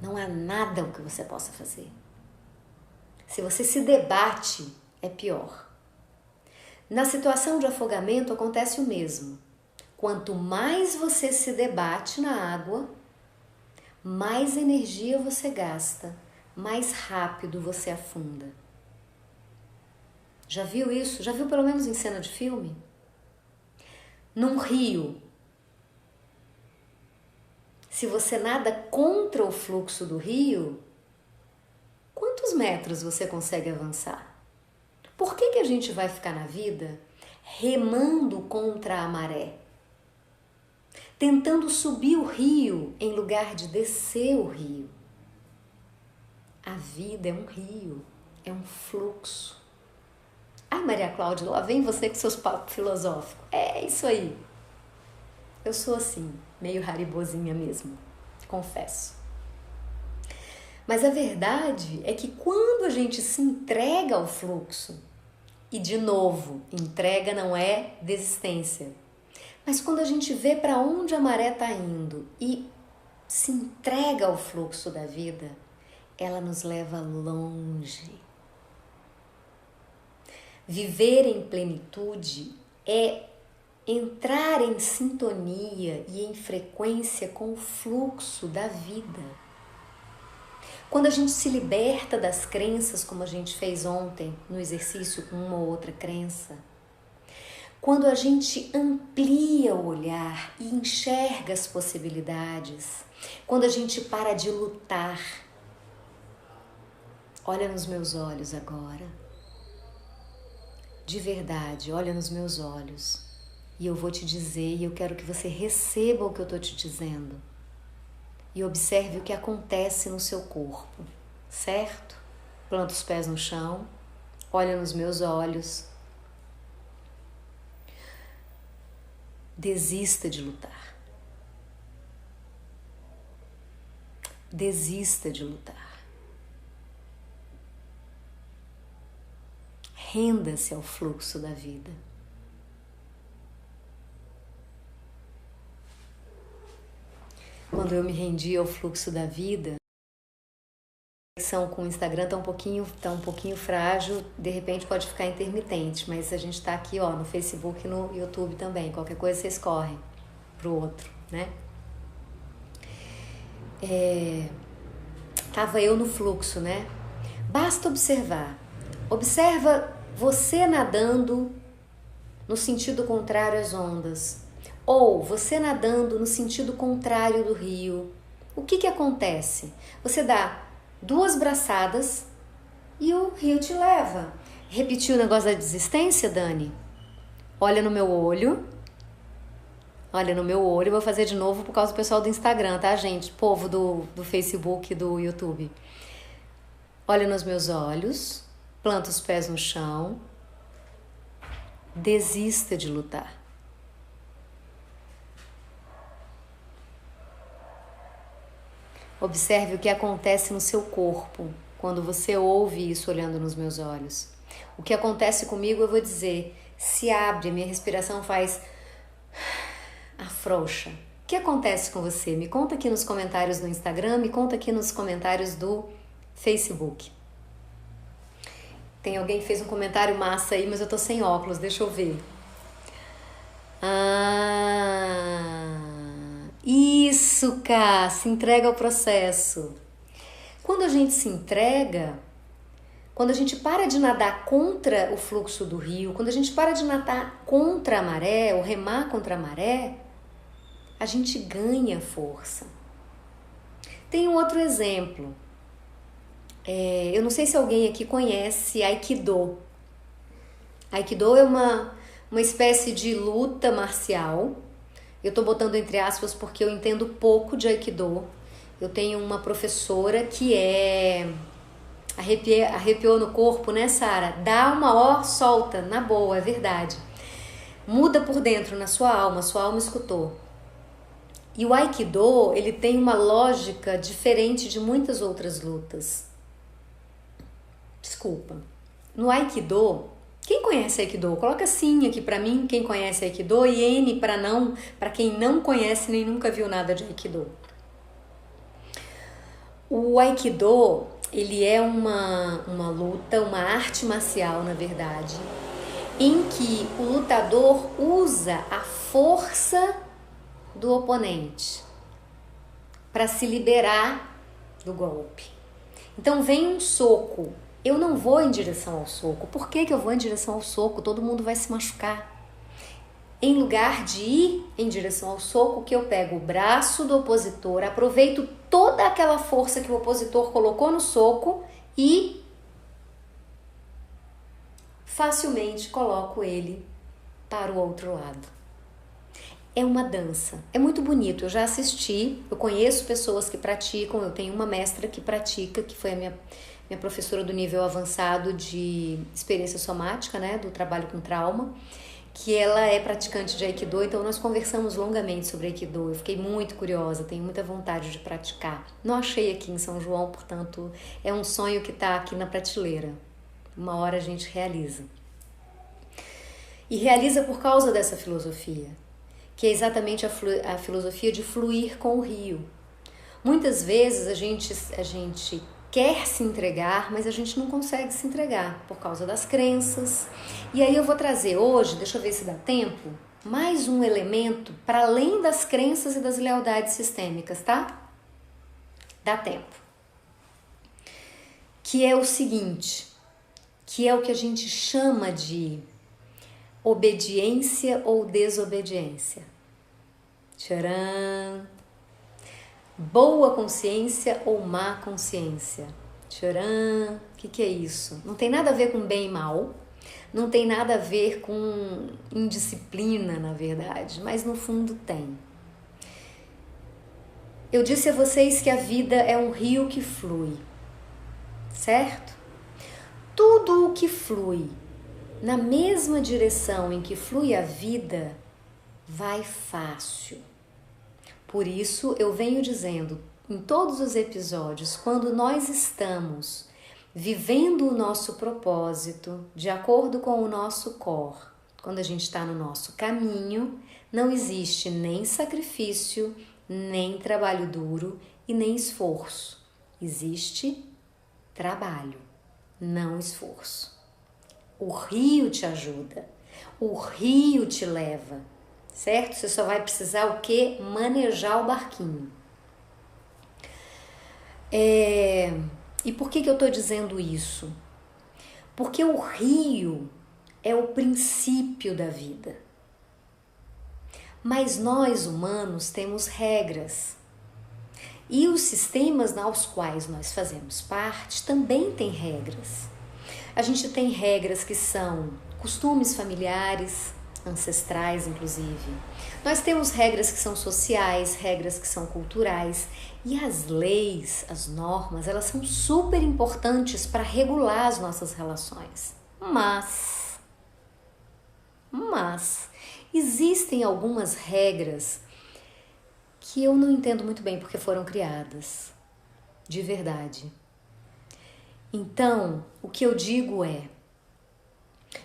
não há nada o que você possa fazer. Se você se debate, é pior. Na situação de afogamento acontece o mesmo. Quanto mais você se debate na água, mais energia você gasta, mais rápido você afunda. Já viu isso? Já viu pelo menos em cena de filme? Num rio, se você nada contra o fluxo do rio, quantos metros você consegue avançar? Por que a gente vai ficar na vida remando contra a maré? Tentando subir o rio em lugar de descer o rio. A vida é um rio, é um fluxo. Ai, Maria Cláudia, lá vem você com seus papos filosóficos. É isso aí. Eu sou assim, meio haribozinha mesmo, confesso. Mas a verdade é que quando a gente se entrega ao fluxo, e de novo, entrega não é desistência, mas quando a gente vê para onde a maré está indo e se entrega ao fluxo da vida, ela nos leva longe. Viver em plenitude é entrar em sintonia e em frequência com o fluxo da vida. Quando a gente se liberta das crenças, como a gente fez ontem no exercício com uma ou outra crença, quando a gente amplia o olhar e enxerga as possibilidades, quando a gente para de lutar, olha nos meus olhos agora, de verdade, olha nos meus olhos, e eu vou te dizer, e eu quero que você receba o que eu estou te dizendo, e observe o que acontece no seu corpo, certo? Planta os pés no chão, olha nos meus olhos. Desista de lutar. Desista de lutar. Renda-se ao fluxo da vida. Quando eu me rendi ao fluxo da vida, a conexão com o Instagram tá um pouquinho frágil, de repente pode ficar intermitente, mas a gente tá aqui, ó, no Facebook e no YouTube também. Qualquer coisa vocês correm pro outro, né? Tava eu no fluxo, né? Basta observar. Observa você nadando no sentido contrário às ondas, ou você nadando no sentido contrário do rio. O que acontece? Você dá 2 braçadas e o rio te leva. Repetiu o negócio da desistência, Dani? Olha no meu olho. Olha no meu olho. Vou fazer de novo por causa do pessoal do Instagram, tá, gente? Povo do Facebook e do YouTube. Olha nos meus olhos. Planta os pés no chão. Desista de lutar. Observe o que acontece no seu corpo quando você ouve isso olhando nos meus olhos. O que acontece comigo, eu vou dizer, se abre, minha respiração faz afrouxa. O que acontece com você? Me conta aqui nos comentários do Instagram, me conta aqui nos comentários do Facebook. Tem alguém que fez um comentário massa aí, mas eu tô sem óculos, deixa eu ver. Isso, Cá, se entrega ao processo. Quando a gente se entrega, quando a gente para de nadar contra o fluxo do rio, quando a gente para de nadar contra a maré, ou remar contra a maré, a gente ganha força. Tem um outro exemplo. Eu não sei se alguém aqui conhece Aikido. Aikido é uma espécie de luta marcial. Eu tô botando entre aspas porque eu entendo pouco de Aikido. Eu tenho uma professora que arrepiou no corpo, né, Sara? Dá uma solta, na boa, é verdade. Muda por dentro na sua alma escutou. E o Aikido, ele tem uma lógica diferente de muitas outras lutas. Desculpa. No Aikido, quem conhece Aikido? Coloca sim aqui pra mim, quem conhece Aikido, e N para quem não conhece nem nunca viu nada de Aikido. O Aikido, ele é uma luta, uma arte marcial, na verdade, em que o lutador usa a força do oponente para se liberar do golpe. Então vem um soco, eu não vou em direção ao soco. Por que eu vou em direção ao soco? Todo mundo vai se machucar. Em lugar de ir em direção ao soco, que eu pego o braço do opositor, aproveito toda aquela força que o opositor colocou no soco e facilmente coloco ele para o outro lado. É uma dança, é muito bonito, eu já assisti, eu conheço pessoas que praticam, eu tenho uma mestra que pratica, que foi a minha professora do nível avançado de experiência somática, né, do trabalho com trauma, que ela é praticante de Aikido, então nós conversamos longamente sobre Aikido, eu fiquei muito curiosa, tenho muita vontade de praticar. Não achei aqui em São João, portanto, é um sonho que está aqui na prateleira, uma hora a gente realiza. E realiza por causa dessa filosofia, que é exatamente a filosofia de fluir com o rio. Muitas vezes a gente quer se entregar, mas a gente não consegue se entregar por causa das crenças. E aí eu vou trazer hoje, deixa eu ver se dá tempo, mais um elemento para além das crenças e das lealdades sistêmicas, tá? Dá tempo. Que é o seguinte, que é o que a gente chama de obediência ou desobediência. Tcharam! Boa consciência ou má consciência? Tcharam! O que é isso? Não tem nada a ver com bem e mal, não tem nada a ver com indisciplina, na verdade, mas no fundo tem. Eu disse a vocês que a vida é um rio que flui, certo? Tudo o que flui na mesma direção em que flui a vida, vai fácil. Por isso eu venho dizendo em todos os episódios, quando nós estamos vivendo o nosso propósito de acordo com o nosso core, quando a gente está no nosso caminho, não existe nem sacrifício, nem trabalho duro e nem esforço. Existe trabalho, não esforço. O rio te ajuda, o rio te leva, certo? Você só vai precisar o quê? Manejar o barquinho. E por que eu estou dizendo isso? Porque o rio é o princípio da vida. Mas nós, humanos, temos regras. E os sistemas aos quais nós fazemos parte também têm regras. A gente tem regras que são costumes familiares, ancestrais inclusive. Nós temos regras que são sociais, regras que são culturais. E as leis, as normas, elas são super importantes para regular as nossas relações. Mas existem algumas regras que eu não entendo muito bem porque foram criadas. de verdade. Então, o que eu digo é,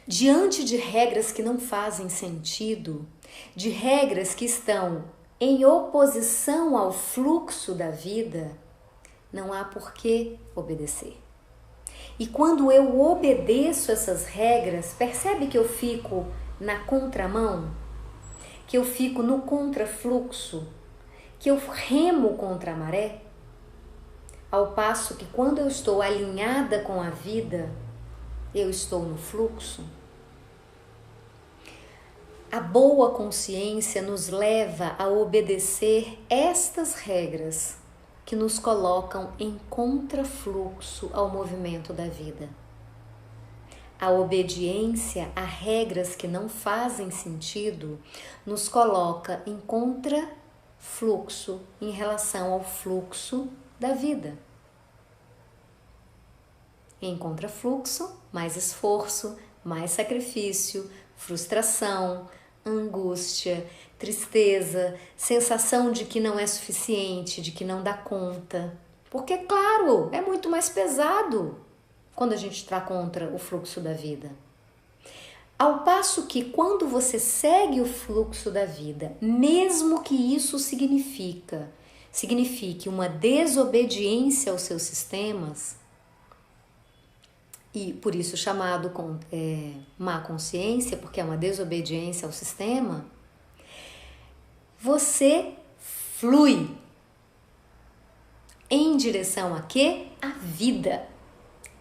diante de regras que não fazem sentido, de regras que estão em oposição ao fluxo da vida, não há por que obedecer. E quando eu obedeço essas regras, percebe que eu fico na contramão? Que eu fico no contrafluxo? Que eu remo contra a maré? Ao passo que quando eu estou alinhada com a vida, eu estou no fluxo. A boa consciência nos leva a obedecer estas regras que nos colocam em contrafluxo ao movimento da vida. A obediência a regras que não fazem sentido nos coloca em contrafluxo em relação ao fluxo da vida. Em contrafluxo, mais esforço, mais sacrifício, frustração, angústia, tristeza, sensação de que não é suficiente, de que não dá conta. Porque, claro, é muito mais pesado quando a gente está contra o fluxo da vida. Ao passo que quando você segue o fluxo da vida, mesmo que isso signifique uma desobediência aos seus sistemas, e por isso chamado má consciência, porque é uma desobediência ao sistema, você flui em direção a quê? A vida,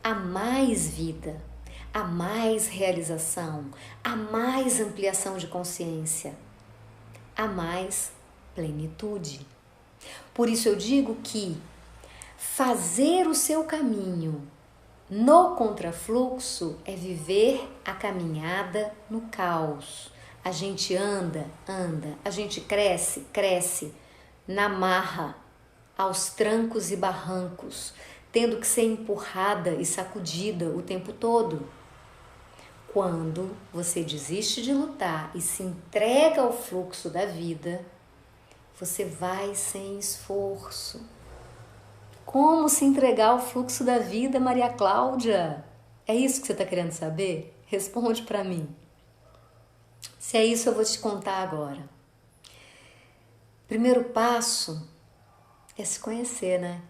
a mais vida, a mais realização, a mais ampliação de consciência, a mais plenitude. Por isso eu digo que fazer o seu caminho no contrafluxo é viver a caminhada no caos. A gente anda, a gente cresce na marra, aos trancos e barrancos, tendo que ser empurrada e sacudida o tempo todo. Quando você desiste de lutar e se entrega ao fluxo da vida, você vai sem esforço. Como se entregar ao fluxo da vida, Maria Cláudia? É isso que você está querendo saber? Responde para mim. Se é isso, eu vou te contar agora. Primeiro passo é se conhecer, né?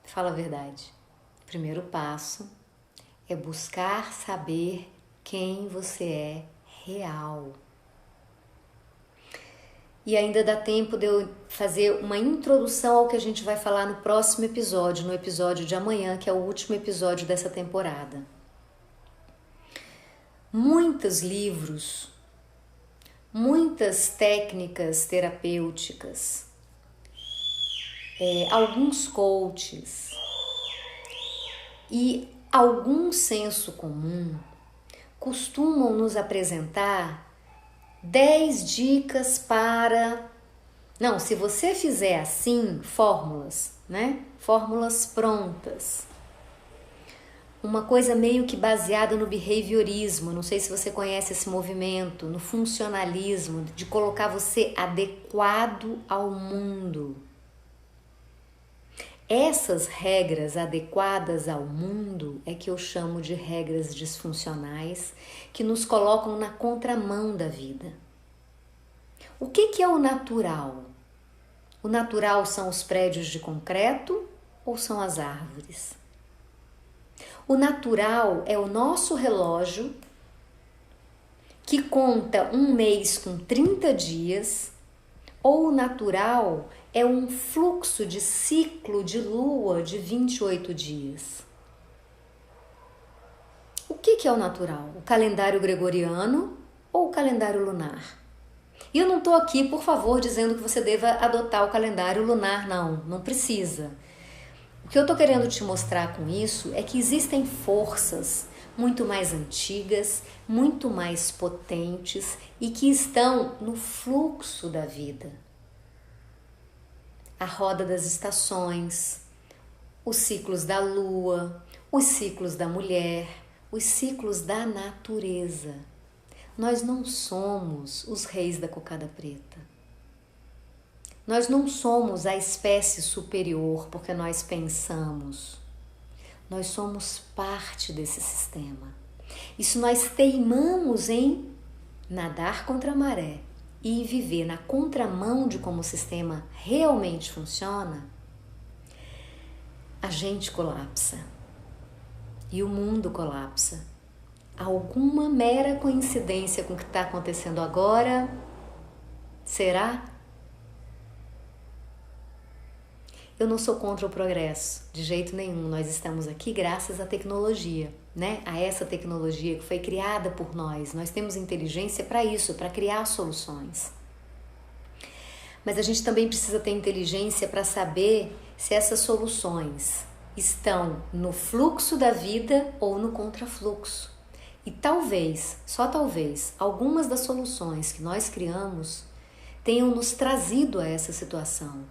Fala a verdade. Primeiro passo é buscar saber quem você é real. E ainda dá tempo de eu fazer uma introdução ao que a gente vai falar no próximo episódio, no episódio de amanhã, que é o último episódio dessa temporada. Muitos livros, muitas técnicas terapêuticas, alguns coaches e algum senso comum costumam nos apresentar 10 dicas para... Não, se você fizer assim, fórmulas, né? Fórmulas prontas. Uma coisa meio que baseada no behaviorismo, não sei se você conhece esse movimento, no funcionalismo, de colocar você adequado ao mundo. Essas regras adequadas ao mundo é que eu chamo de regras disfuncionais, que nos colocam na contramão da vida. O que é o natural? O natural são os prédios de concreto ou são as árvores? O natural é o nosso relógio que conta um mês com 30 dias, ou o natural é um fluxo de ciclo de lua de 28 dias. O que é o natural? O calendário gregoriano ou o calendário lunar? E eu não estou aqui, por favor, dizendo que você deva adotar o calendário lunar, não precisa. O que eu estou querendo te mostrar com isso é que existem forças muito mais antigas, muito mais potentes e que estão no fluxo da vida. A roda das estações, os ciclos da lua, os ciclos da mulher, os ciclos da natureza. Nós não somos os reis da cocada preta. Nós não somos a espécie superior porque nós pensamos. Nós somos parte desse sistema. E se nós teimamos em nadar contra a maré e viver na contramão de como o sistema realmente funciona, a gente colapsa e o mundo colapsa. Alguma mera coincidência com o que está acontecendo agora? Será? Eu não sou contra o progresso, de jeito nenhum. Nós estamos aqui graças à tecnologia, né? A essa tecnologia que foi criada por nós. Nós temos inteligência para isso, para criar soluções. Mas a gente também precisa ter inteligência para saber se essas soluções estão no fluxo da vida ou no contrafluxo. E talvez, só talvez, algumas das soluções que nós criamos tenham nos trazido a essa situação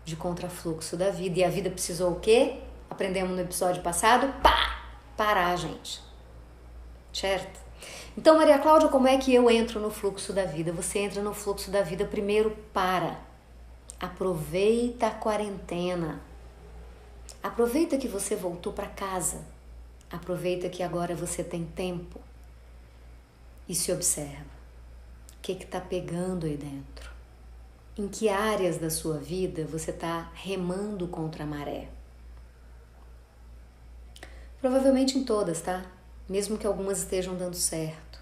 de contrafluxo da vida. E a vida precisou o quê? Aprendemos no episódio passado, parar, gente. Certo? Então, Maria Cláudia, como é que eu entro no fluxo da vida? Você entra no fluxo da vida primeiro, aproveita a quarentena. Aproveita que você voltou para casa. Aproveita que agora você tem tempo. E se observa. O que está pegando aí dentro? Em que áreas da sua vida você está remando contra a maré? Provavelmente em todas, tá? Mesmo que algumas estejam dando certo.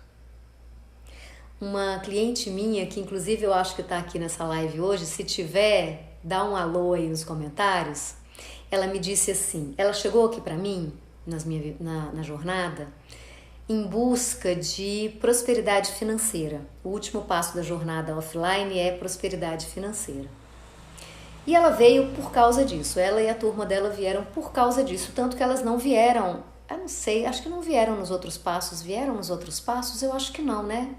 Uma cliente minha, que inclusive eu acho que está aqui nessa live hoje, se tiver, dá um alô aí nos comentários. Ela me disse assim, ela chegou aqui para mim, na jornada, em busca de prosperidade financeira. O último passo da jornada offline é prosperidade financeira. E ela veio por causa disso, ela e a turma dela vieram por causa disso, tanto que elas não vieram, eu não sei, acho que não vieram nos outros passos. Vieram nos outros passos? Eu acho que não, né?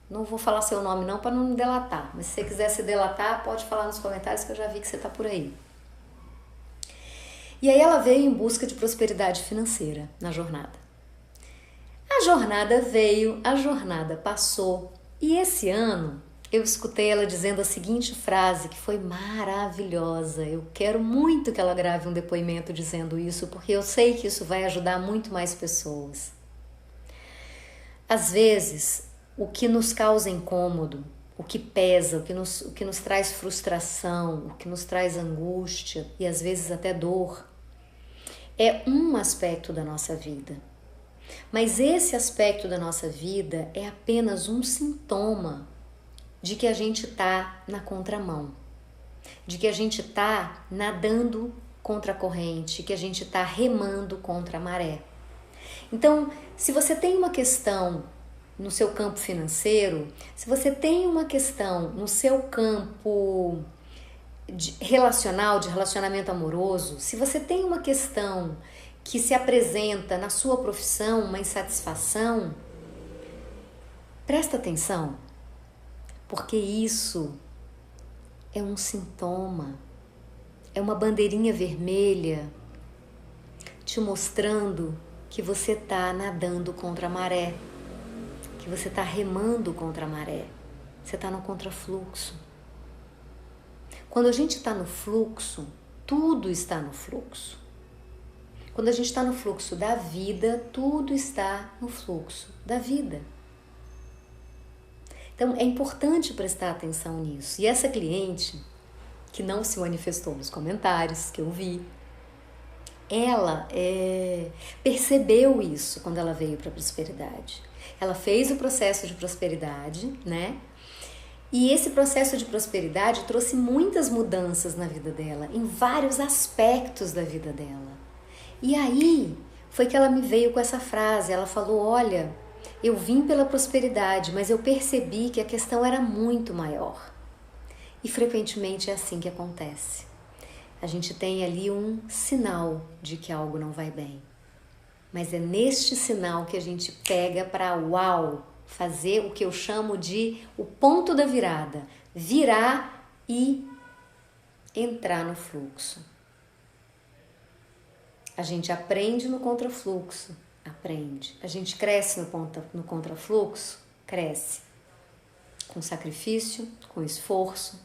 Não vou falar seu nome não para não me delatar, mas se você quiser se delatar, pode falar nos comentários que eu já vi que você está por aí. E aí ela veio em busca de prosperidade financeira na jornada. A jornada veio, a jornada passou e esse ano eu escutei ela dizendo a seguinte frase que foi maravilhosa. Eu quero muito que ela grave um depoimento dizendo isso, porque eu sei que isso vai ajudar muito mais pessoas. Às vezes, o que nos causa incômodo, o que pesa, o que nos traz frustração, o que nos traz angústia e às vezes até dor, é um aspecto da nossa vida. Mas esse aspecto da nossa vida é apenas um sintoma de que a gente está na contramão, de que a gente está nadando contra a corrente, que a gente está remando contra a maré. Então, se você tem uma questão no seu campo financeiro, se você tem uma questão no seu campo relacional, de relacionamento amoroso, se você tem uma questão que se apresenta na sua profissão, uma insatisfação, presta atenção, porque isso é um sintoma, é uma bandeirinha vermelha te mostrando que você está nadando contra a maré, que você está remando contra a maré, você está no contrafluxo. Quando a gente está no fluxo, tudo está no fluxo. Quando a gente está no fluxo da vida, tudo está no fluxo da vida. Então, é importante prestar atenção nisso. E essa cliente, que não se manifestou nos comentários, que eu vi, ela percebeu isso quando ela veio para a prosperidade. Ela fez o processo de prosperidade, né? E esse processo de prosperidade trouxe muitas mudanças na vida dela, em vários aspectos da vida dela. E aí foi que ela me veio com essa frase, ela falou, olha, eu vim pela prosperidade, mas eu percebi que a questão era muito maior. E frequentemente é assim que acontece. A gente tem ali um sinal de que algo não vai bem. Mas é neste sinal que a gente pega para fazer o que eu chamo de o ponto da virada. Virar e entrar no fluxo. A gente aprende no contrafluxo, aprende. A gente cresce no contrafluxo, cresce. Com sacrifício, com esforço,